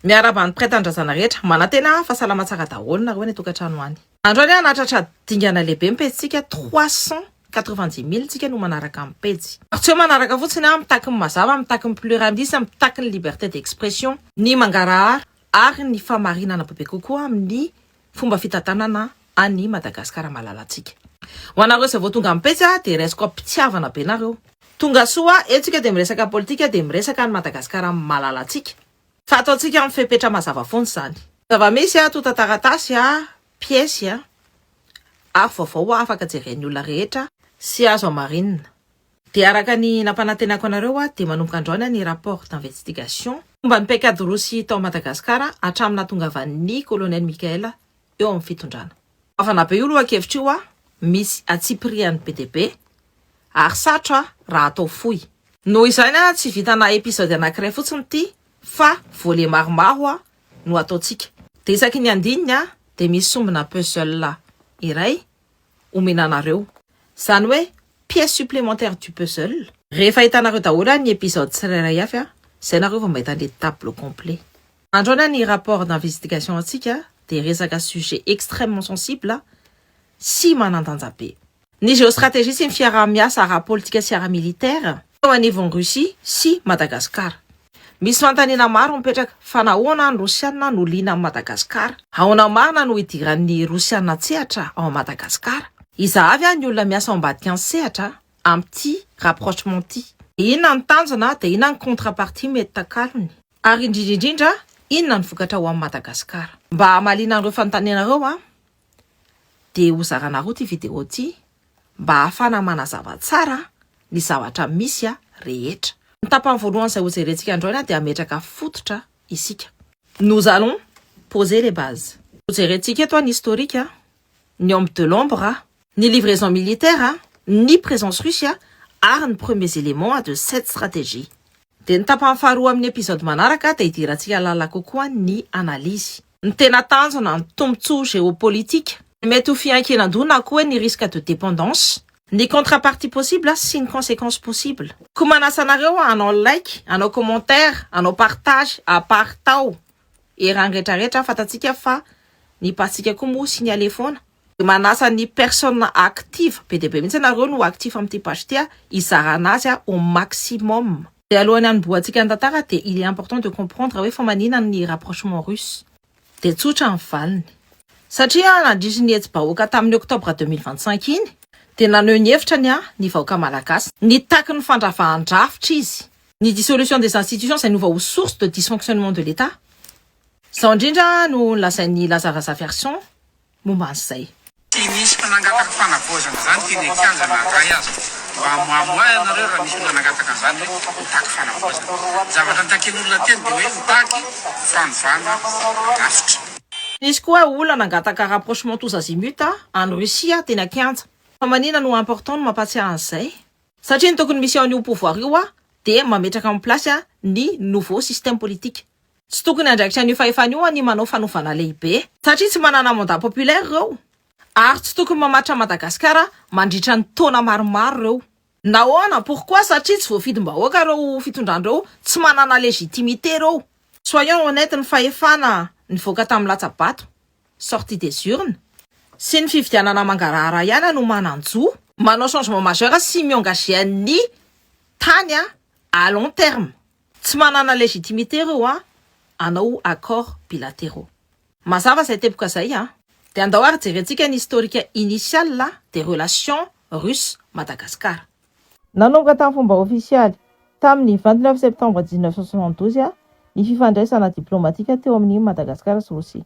Miarabany pretandrazana rehetra manatena fahasalama tsara daholo nareo ny tokantrano any. Androany anatratra dingana lehibe mipetsika 390 000 tsika no manaraka amin'ny pejy. Tsy manaraka fotsiny mitaky ny mazava, mitaky ny pluralisme, mitaky ny liberté d'expression, ny mangarahara ary ny famarinana bebe kokoa amin'ny fomba fitantanana any Madagasikara malalatsika. Ho anareo izay vao tonga amin'ny pejy dia resiko mpitiavana be nareo. Tonga soa etsika dia miresaka politika dia miresaka ny Madagasikara malalatsika. Fa ataontsika amin'ny fepetra mazava foana izany. Zava-misy tonta-taratasy pièce ary vaovao afaka jeren'ny olona rehetra sy azo amarinina. Dia araka ny nampanantenako anareo dia manomboka androany ny rapport d'investigation momba ny paikady Rosy tao Madagasikara hatramina tongavan'ny colonel Mikaela eo amin'ny fitondrana. Afana be io lohan-kevitra io misy atsipirian'ny PDB ary sarotra raha atao fohy. Noho izany tsy vitana episode anankiray fotsiny ity fa volet maromaro no ataontsika. Dia isaky ny andininy dia misy sombina puzzle iray omenanareo. Izany hoe pièce supplémentaire du puzzle. Rehefa hitanareo daholo ny episode tsirairay avy izay nareo vao mahita ny tableau complet. Androany ny rapport d'investigation antsika dia resaka sujet extrêmement sensible sy manandanja be. Ny géostratégie sy ny fiaraha-miasa ara-politika sy ara-militaire teo anivon'ny Russie sy Madagasikara. Misy fanontaniana maro mipetraka fa nahoana ny Rosiana no liana amin'ny Madagasikara? Ahoana marina no idiran'ny Rosiana tsehatra ao Madagasikara? Iza avy ny olona miasa ao ambadika ny sehatra amin'ity rapprochement ity. Inona ny tanjona dia inona ny contrepartie mety takalony? Ary indrindra inona ny vokatra ao amin'ny Madagasikara? Mba hamaliana an'ireo fanontanianareo dia hozarana roa ity video ity mba ahafana manazava tsara ny zavatra misy rehetra. Ny tapany voalohany izay hojerentsika androany dia ametraka fototra isika. Nous allons poser les bases. Hojerentsika eto ny historique, ny homme de l'ombre, ny livraison militaire, ny présence russe ary ny premiers éléments de cette stratégie. Dia ny tapany faharoa amin'ny épisode manaraka dia idirantsika lalala kokoa ny analyse. Ny tena tanjona ny tombotsoa géopolitique, mety ho fiankenan-doha koa ny risque de dépendance, ny contrepartie possible sy ny conséquences possible. Koa manasa anareo anao like, anao commentaire, anao partage, apartao. Eran'ny rehetrarehetra fatatsika fa ny pasika koa moa signaler foana. Manasa ny personne active, PDB mihitsy anareo no actif amin'ity page ity izarana azy au maximum. Dia alohan'ny hanomboantsika ny tantara dia il est important de comprendre hoe fa manina ny rapprochement russe. Dia tsotra ny valiny. Satria nandrisy ny hetsi-bahoaka tamin'ny octobre 2025 iny, dia naneho ny hevitra ny vahoaka malagasy. Ny taky ny fandravahan-drafitra izy. Ny dissolution des institutions izay nova ho source de dysfonctionnement de l'État. Izao indrindra no lazain'ny Lazarasa version momba an'izay. Misy mpanangataka fanavozana izany tiany kianjana ray azy mba mamoay anareo raha misy olona nangataka an'izany hoe mitaky fanavozana. Zavatra nitakin'olona teny dia hoe mitaky fanovana lavitra. Nisy koa olona nangataka rapprochement tous azimuts any Russia teny an-kianja. Fa manina no important no mampatsiahy an'izay? Satria ny tokony misy ao an'io pouvoir io dia mametraka amin'ny place ny nouveau système politique. Tsy tokony andraikitra an'io fahefana io ny manao fanovana lehibe satria tsy manana mandat populaire ireo. Ary tsy tokony mamatra Madagasikara mandritra ny taona maromaro ireo. Nahoana? Pourquoi? Satria tsy voafidim-bahoaka ireo fitondrandreo, tsy manana légitimité ireo. Soyons honnêtes, ny fahefana nivoaka tamin'ny latsabato, sortie des urnes, sy ny fividianana mangarahara ihany no mananjo, manao changement majeur sy miengagé ny tany à long terme. Tsy manana légitimité ireo anao accord bilatéraux. Mazava izay tepoka izay dia andao ary jerentsika ny historique initial des relations russe-Madagascar. Nanomboka tamin'ny fomba ofisialy tamin'ny 29 septembre 1972 ny fifandraisana diplomatika teo amin'ny Madagasikara sy Rosia.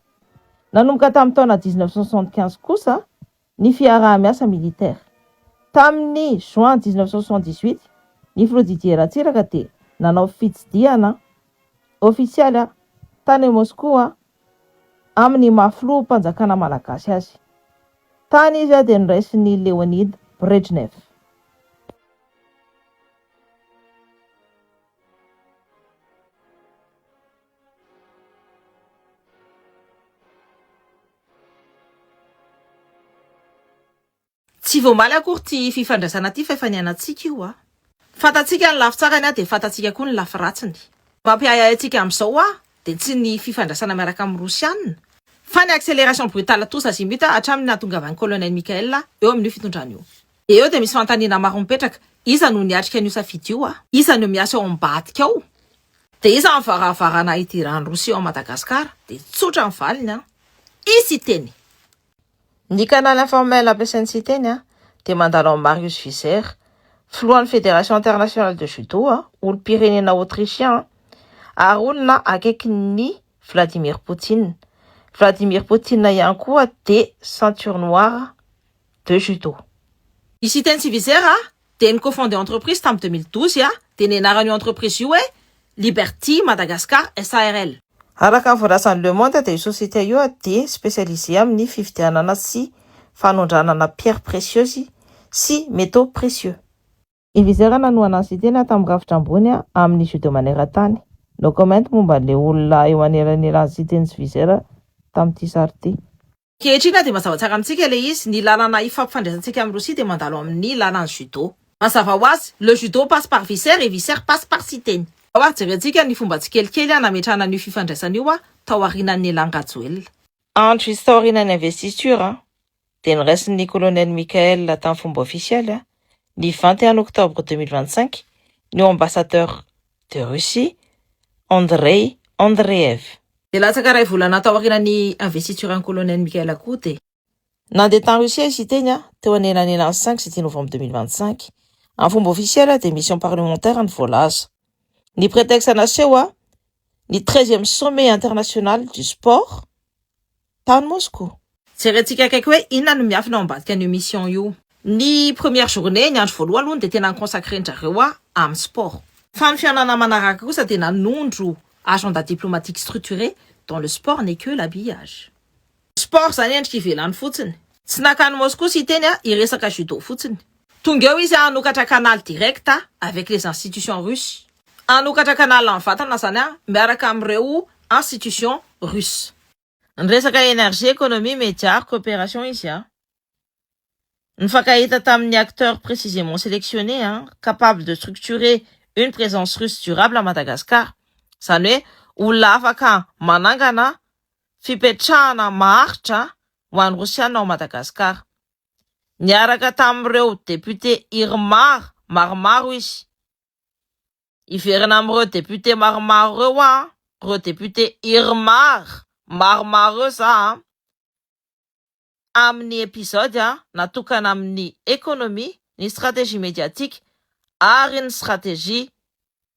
Nanomboka tamin'ny taona 1975 kosa ny fiaraha-miasa militaire. Tamin'ny juin 1978 ny Flot Didier Ratsiraka dia nanao fitsidiana ofisialy tany Moscou amin'ny mafilo mpanjakana malagasy azy. Tany izy dia niraisy ny Leonid Brezhnev. Tsy voamaly akory ty fifandraisana ty fa efa nianantsika io Fatatsika ny lafy tsarany dia fatatsika koa ny lafy ratsiny. Mampiahy antsika amin'izao dia tsy ny fifandraisana miaraka amin'ny Rosianina fa ny accélération brutale tous azimuts hatramin'ny nahatongavan'ny colonel Michael eo amin'io fitondrana io. Eo dia misy fantaniana maro mipetraka, iza no niatrika an'io safidy io iza no miasa eo ambadika ao, dia iza ny varavarana idiran'ny Rosia ao Madagasikara, dia tsotra ny valiny isy teny. Ny canal informel ampiasain'ny Siteny dia mandalo amin'ny Marius Visser, filohan'ny Fédération internationale de judo, olom-pirenena autrichien ary olona akaikin'ny Vladimir Poutine. Vladimir Poutine ihany koa dia ceinture noire de judo. I Siteny sy Visser dia cofondé entreprise tamin'ny 2012 dia ny anaran'io entreprise io Liberty Madagascar SARL. Araka ny voalasan'ny Le Monde dia io société io dia spécialisé amin'ny fividianana sy fanondranana pierres précieuses sy métaux précieux. I Visser nanoana ny Siteny tamin'ny rafitra ambony amin'ny judo maneran-tany. No comment momba le olona eo anelanelan'ny Siteny sy Visser tamin'ity sary ity. Kehitrina dia mazava tsara amintsika ilay izy, ny lalana ifampifandraisantsika amin'ny Rosia dia mandalo amin'ny lalan'ny judo. Mazava ho azy, le judo passe par Visser et Visser passe par Siteny. Jerentsika ny fomba tsikelikely nametrahana ny fifandraisana io tao aorianan'ny Elan-Rajoelina. Andro izy tao aorianan'ny investiture dia niraisin'ny colonel Michael tamin'ny fomba officiel ny 21 octobre 2025 ny ambassadeur de Russie Andrei Andreev. Dia latsaka iray volana tao aorianan'ny investiture ny colonel Michael koa dia nandeha tany Russie Siteny teo anelanelan'ny 5 sy 10 novembre 2025. En fomba officiel des missions parlementaires ny voalaza. Ny prétexte naseho ny 13e sommet international du sport tany Moscou. Jerentsika akaiky hoe inona no miafina ao ambadika an'io mission io. Ny première journée ny andro voalohany aloha dia tena consacré-ndrareo amin'ny sport. Fa ny fianana manaraka kosa dia nanondro agenda diplomatique structuré dont le sport n'est que l'habillage. Sport zany endrika ivelany fotsiny. Tsy nakany Moscou Siteny iresaka judo fotsiny. Tonga eo izy hanokatra canal direct avec les institutions russes. Hanokatra canal amin'ny vatana zany miaraka amin'ireo institution russe. Ny resaka énergie, économie, média, coopération izy Nifakahita tamin'ny acteurs précisément sélectionnés capables de structurer une présence russe durable à Madagascar. Zany hoe olona afaka manangana fipetrahana maharitra ho an'ny Rosiana ao Madagascar. Niaraka tamin'ireo député Irmar maromaro izy. Iverina amin'ireo député maromaro ireo ireo député Irmar maromaro za amin'ny épisode natokana amin'ny économie, ny stratégie médiatique ary ny stratégie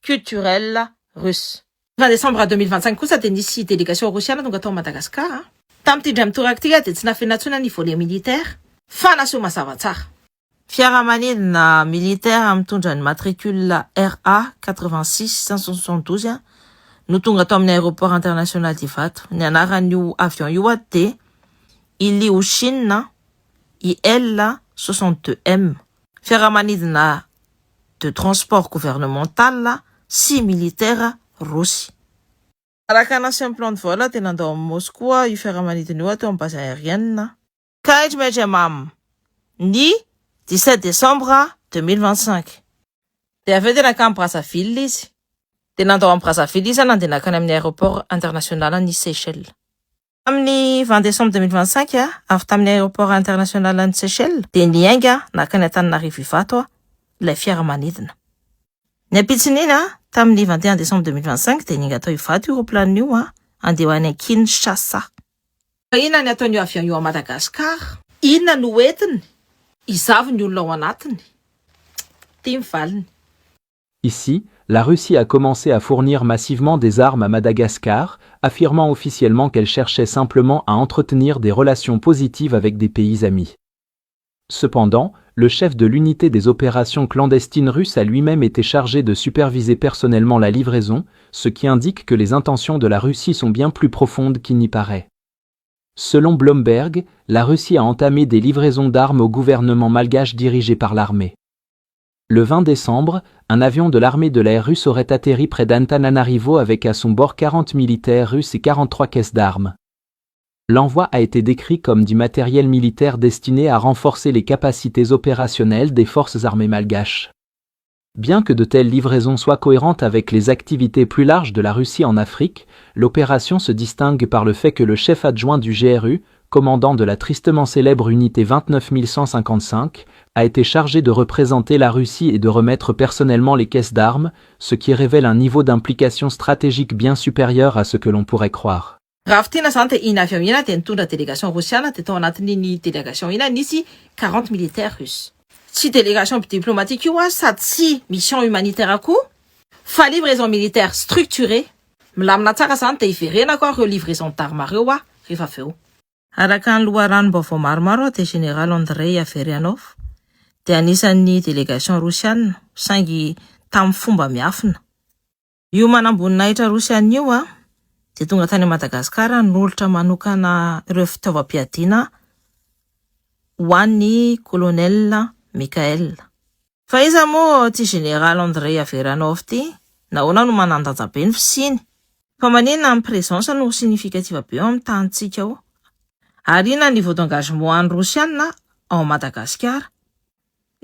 culturelle russe. En décembre 2025 kosa dia nisy délégation russiana tonga tao Madagascar. Tamin'ity indray mitoraka ity dia tsy nafenatsona ny volet militaire fa naseho mazava tsara. Fiaramanidina militaire mitondra ny matricule RA 86 572 no tonga tao amin'ny aéroport international d'Ivato. Ny anaran'io avion io dia Ilyushin IL-62M. Fiaramanidina de transport gouvernemental sy militaire russi. Araka nasiany plan de vol dia nandao amin'ny Moscou io fiaramanidina io teo amin'ny base aérienne Kaij Medjemam ny 17 décembre 2025. Dia aveo dia nakany Brazzaville izy. Dia nandao amin'ny Brazzaville izy nandeha nakany amin'ny aéroport international ny Seychelles. Amin'ny 20 décembre 2025 avy tamin'ny aéroport international ny Seychelles dia niainga nakany Antananarivo Ivato ilay fiaramanidina. Ny ampitsinina tamin'ny 21 décembre 2025 dia niainga tao Ivato io roplanina io andeha ho any Kinshasa. Inona ny ataon'io avion io a Madagascar? Inona no entiny? Izavy ny olona ao anatiny? Tia mivaliny. Ici, la Russie a commencé à fournir massivement des armes à Madagascar, affirmant officiellement qu'elle cherchait simplement à entretenir des relations positives avec des pays amis. Cependant, le chef de l'unité des opérations clandestines russes a lui-même été chargé de superviser personnellement la livraison, ce qui indique que les intentions de la Russie sont bien plus profondes qu'il n'y paraît. Selon Bloomberg, la Russie a entamé des livraisons d'armes au gouvernement malgache dirigé par l'armée. Le 20 décembre, un avion de l'armée de l'air russe aurait atterri près d'Antananarivo avec à son bord 40 militaires russes et 43 caisses d'armes. L'envoi a été décrit comme du matériel militaire destiné à renforcer les capacités opérationnelles des forces armées malgaches. Bien que de telles livraisons soient cohérentes avec les activités plus larges de la Russie en Afrique, l'opération se distingue par le fait que le chef adjoint du GRU, commandant de la tristement célèbre unité 29155, a été chargé de représenter la Russie et de remettre personnellement les caisses d'armes, ce qui révèle un niveau d'implication stratégique bien supérieur à ce que l'on pourrait croire. Raha fitina zany dia iny avy ina dia nitondra délégation rosiana dia tao anatin'iny délégation ina nisy 40 militaires russes. Tsy délégation diplomatique io sady tsy mission humanitaire koa fa livraison militaire structurée. Milamina tsara zany dia iverena koa ireo livraison d'armes ireo rehefa avy eo. Araka ny loharanom-baovao maromaro dia général Andrei Averianov dia anisan'ny délégation rosiana saingy tamin'ny fomba miafina. Io manamboninahitra rosiana io dia tonga tany Madagasikara nolotra manokana ireo fitaovam-piadiana ho an'ny colonel Mikhail. Fa iza moa ty général Andrei Averianov ty, nahoana no manandanja be ny fisiny. Fa maninona ny présence no signifikativa be eo amin'ny tanintsika ao. Ary ina niveau d'engagement an'ny rosiana ao Madagasikara.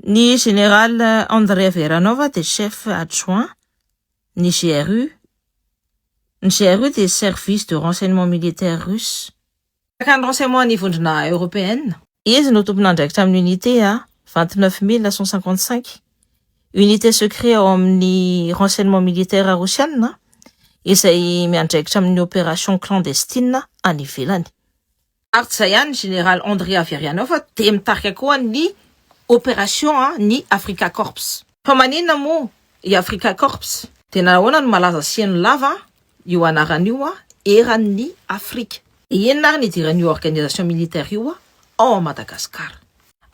Ny général Andrei Averianov dia chef adjoint ny GRU. Ny GRU dia service de renseignement militaire russe. Ka ny renseignement nivondrona européenne. Izy no tompon'andraikitra amin'ny unité 29155. Unité secret ao amin'ny renseignement militaire rosiana izay miandraikitra amin'ny opération clandestine any ivelany. Ary tsy izay ihany général Andrei Averianov dia mitarika koa ny opération ny Africa Corps. Fa maninona moa i Africa Corps dia nahoana no malaza siany lava io anaran'io eran'ny Afrika. Inona ary nidiran'io organisation militaire io ao Madagasikara.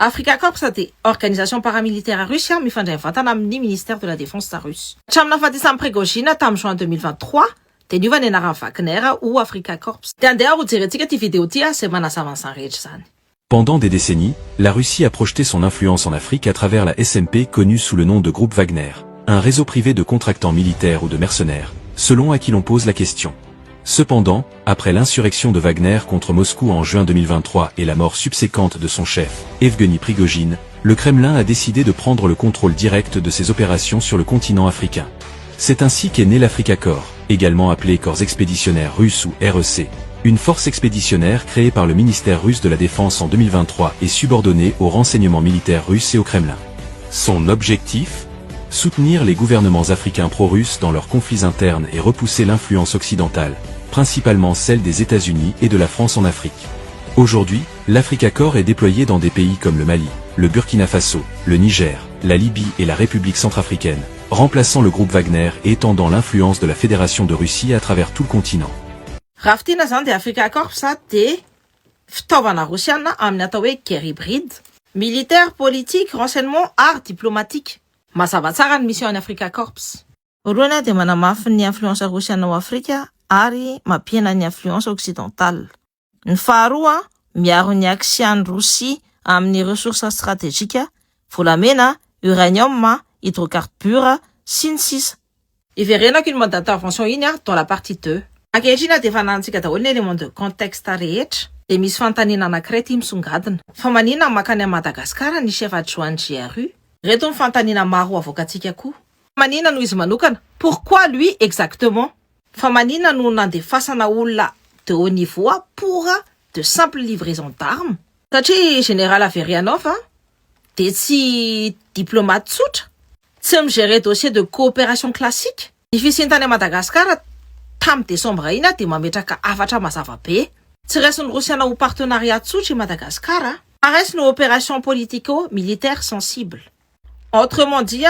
Africa Corps dia organisation paramilitaire russe mifandray mivantana amin'ny ministère de la défense russe. Hatramina fahatesan'ny Prigozhin tamin'ny juin 2023 dia niova ny anaran'ny Wagner ou Africa Corps. Dia andeha ho jerentsika ty vidéo ty izay manazava an'izany rehetra zany. Pendant des décennies, la Russie a projeté son influence en Afrique à travers la SMP connue sous le nom de groupe Wagner, un réseau privé de contractants militaires ou de mercenaires, selon à qui l'on pose la question. Cependant, après l'insurrection de Wagner contre Moscou en juin 2023 et la mort subséquente de son chef, Evgeny Prigozhin, le Kremlin a décidé de prendre le contrôle direct de ses opérations sur le continent africain. C'est ainsi qu'est né l'Africa Corps, également appelé Corps expéditionnaire russe ou REC, une force expéditionnaire créée par le ministère russe de la Défense en 2023 et subordonnée au renseignement militaire russe et au Kremlin. Son objectif ? Soutenir les gouvernements africains pro-russes dans leurs conflits internes et repousser l'influence occidentale, principalement celle des États-Unis et de la France en Afrique. Aujourd'hui, l'Africa Corps est déployé dans des pays comme le Mali, le Burkina Faso, le Niger, la Libye et la République centrafricaine, remplaçant le groupe Wagner et étendant l'influence de la Fédération de Russie à travers tout le continent. Raha fitina zany dia Africa Corps dia fitaovana rosiana amin'ny atao hoe guerre hybride, militaire, politique, renseignement, art diplomatique. Mazava tsara ny mission any Africa Corps. Voalohany dia manamafy ny influence rosiana ao Afrika ary mampihena ny influence occidentale. Ny faharoa, miaro ny aksian'ny Rosia amin'ny ressources stratégiques, volamena, uranium, hydrocarbures, sy ny sisa. Iverenako ny mode d'intervention iny dans la partie 2. Ankehitriny dia efa nantsika daholo ny élément de contexte rehetra dia misy fanontaniana anankiray ty misongadina. Fa maninona makany Madagasikara ny chef adjoint GRU? Reto ny fanontaniana maro avoakatsika koa. Maninona no izy manokana? Pourquoi lui exactement? Fa maninona no nandefasana olona de haut niveau pour de simples livraisons d'armes? Satria général Averianov dia tsy diplomate tsotra, tsy migérer dossier de coopération classique. Ny fisiany tany Madagasikara tamin'ny décembre iny dia mametraka afatra mazava be. Tsy raisin'ny Rosiana ho partenariat tsotra i Madagasikara, fa raisiny opération politico-militaire sensible. Autrement dit,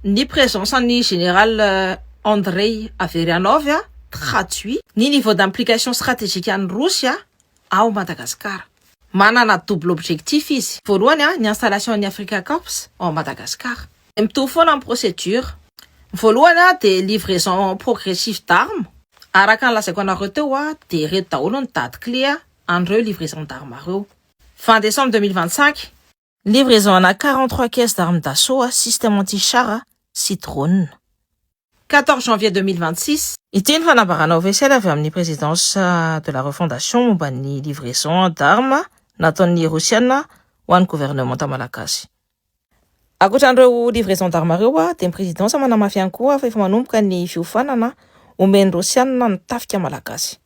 ni présence ni général Andrei Averianov traduit ni niveau d'implication stratégique en Russie au Madagascar. Manana double objectif ici. Voalohany ny installation ny Africa Corps au Madagascar. Mitovy foana amin'ny procédure. Voalohany dia livraison progressive d'armes. Araka ny lazaiko anareo teo dia reto daholo ny date clé an'ireo livraison d'armes ireo. Fin décembre 2025, livraison à 43 caisses d'armes d'assaut, système anti-char, sy drone. 14 janvier 2026, ity ny fanambarana officiel avy amin'ny présidence de la refondation momba ny livraison d'armes nataon'ny Rosiana ho an'ny gouvernement malagasy. Ankoatran'ireo livraison d'armes ireo a dia ny présidence manamafy ihany koa fa efa manomboka ny fiofanana omen'ny Rosiana ny tafika malagasy.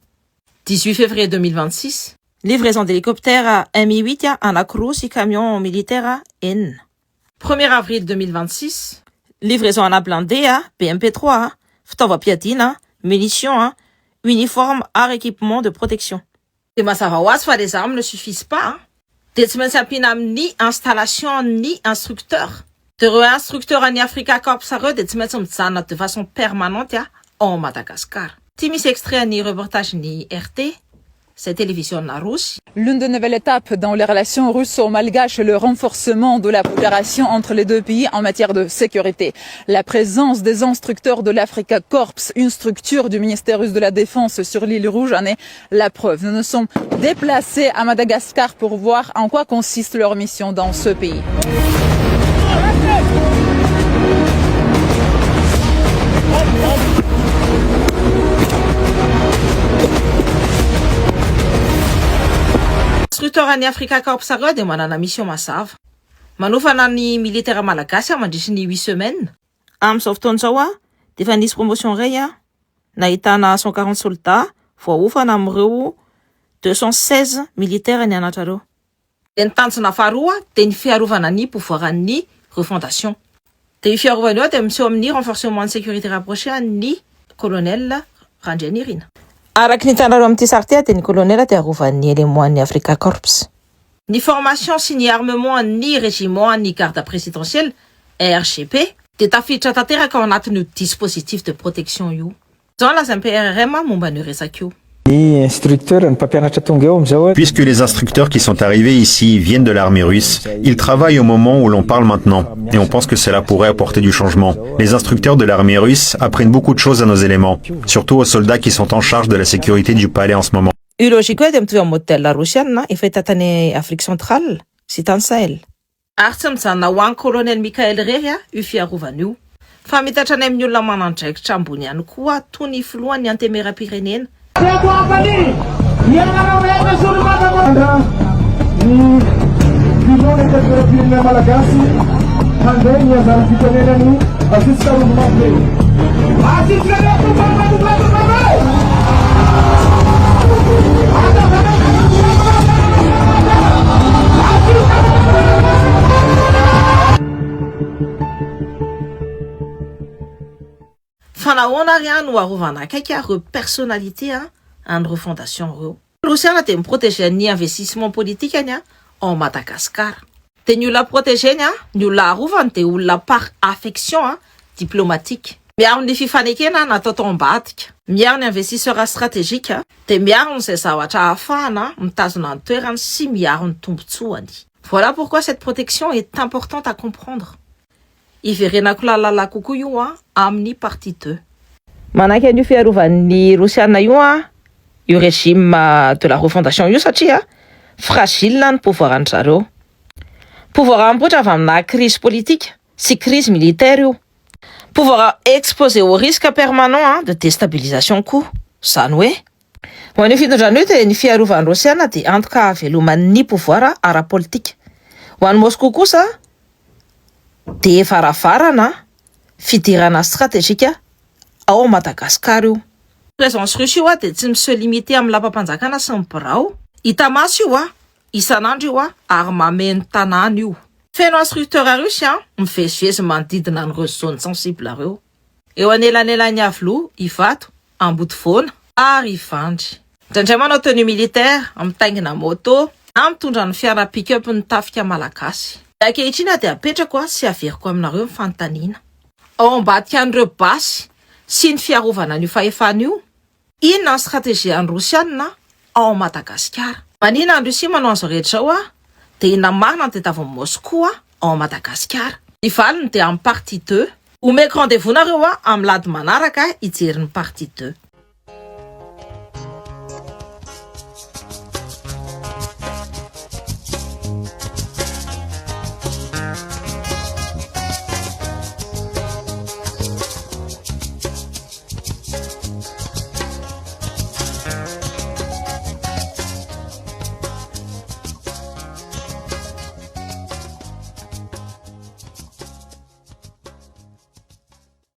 18 février 2026, livraison d'hélicoptères Mi-8 anankiroa sy camion militaire enina. 1er avril 2026, livraison ana blindé BMP3, fitaovam-piadiana, munitions, uniforme, art équipement de protection. Dia mazava ho azy fa les armes ne suffisent pas. Dia tsy maintsy ampiana amin'ny installation ny instructeur. De ireo instructeur any Africa Corps ireo dia tsy maintsy mijanona de façon permanente en Madagascar. Ty misy extrait ny reportage ny RT, c'est télévision russe. L'une des nouvelles étapes dans les relations russo-malgaches est le renforcement de la coopération entre les deux pays en matière de sécurité. La présence des instructeurs de l'Africa Corps, une structure du ministère russe de la Défense sur l'île Rouge, en est la preuve. Nous nous sommes déplacés à Madagascar pour voir en quoi consiste leur mission dans ce pays. Instructeur any Africa Corps ireo dia manana mission mazava. Manofana ny militaire malagasy mandritra ny 8 semaines. Amin'izao fotoana izao dia efa nisy promotion iray nahitana 140 soldats voaofana amin'ireo 216 militaires ny anatra ireo. Dia ny tanjona faharoa dia ny fiarovana ny pouvoiran'ny refondation. Dia io fiarovana io dia miseho amin'ny renforcement de sécurité rapproché ny colonel Randrianirina. Araky ny tanareo amin'ity sarty dia ny colonel dia arovan'ny élément ny Africa Corps. Ny formation sy ny armement ny régiment ny garde présidentielle RGP dia tafiditra tanteraka ao anatin'io dispositif de protection io. Zao laza PRRM momba ny resaka io. Puisque les instructeurs qui sont arrivés ici viennent de l'armée russe, ils travaillent au moment où l'on parle maintenant, et on pense que cela pourrait apporter du changement. Les instructeurs de l'armée russe apprennent beaucoup de choses à nos éléments, surtout aux soldats qui sont en charge de la sécurité du palais en ce moment. Io logique dia mitovy amin'ny modèle russienne efa hita tany Afrique centrale sy tany Sahel. Ary tsy mijanona ho an'ny colonel Michael Rery io fiarovana io. Fa mitatra any amin'ny olona manandraikitra ambony ihany koa toy ny filohan'ny antemera-pirenena. Fanahoana ary no arovana akaiky ireo personnalité en refondation ireo. Rosiana dia miprotéger ny investissement politique any en Madagascar. Dia ny olona protégeny ny olona arovany dia olona par affection diplomatique. Miaro ny fifanekena natao tao ambadika. Miaro ny investisseur stratégique dia miaro n'izay zavatra ahafahana mitazona ny toerany sy miaro ny tombotsoany. Voilà pourquoi cette protection est importante à comprendre. Iverenako lalala kokoa io amin'ny partie 2. Manaiky an'io fiarovan'ny Rosiana io régime de la refondation io satria fragile ny pouvoir zareo. Pouvoir mipoitra avy amina crise politique sy crise militaire io. Pouvoir exposé au risque permanent de déstabilisation koa. Zany hoe ho an'io fitondrana io dia ny fiarovan'ny Rosiana dia antoka haveloman'ny pouvoir ara-politique. Ho an'ny Moscou kosa dia faravarana fidirana stratégique ao Madagascar io. Présence russe io dia tsy miseho limité amin'ny lapam-panjakana sy ny birao. Hita maso io isan'andro io ary mameno tanàna io. Feno instructeur russe mivezivezy manodidina an'ireo zone sensible ireo. Eo anelanelany avilo, ivato, ambodivoana ary ivandry. Indraindray manao tenue militaire, mitaingina moto, mitondra ny fiara pick-up ny tafika malagasy. Ankehitriny dia apetrako sy averiko aminareo mifanontaniana. Ao ambadika an'ireo basy sy ny fiarovana an'io fahefana io, inona ny stratégie an'ny Rosiana ao Madagascar? Manina ny Russie manao an'izao rehetra zao dia inona marina ny tadiavin'i Moscou ao Madagascar? Ny valiny dia amin'ny partie 2. Omeko rendez-vous nareo amin'ny lady manaraka hijery ny partie 2.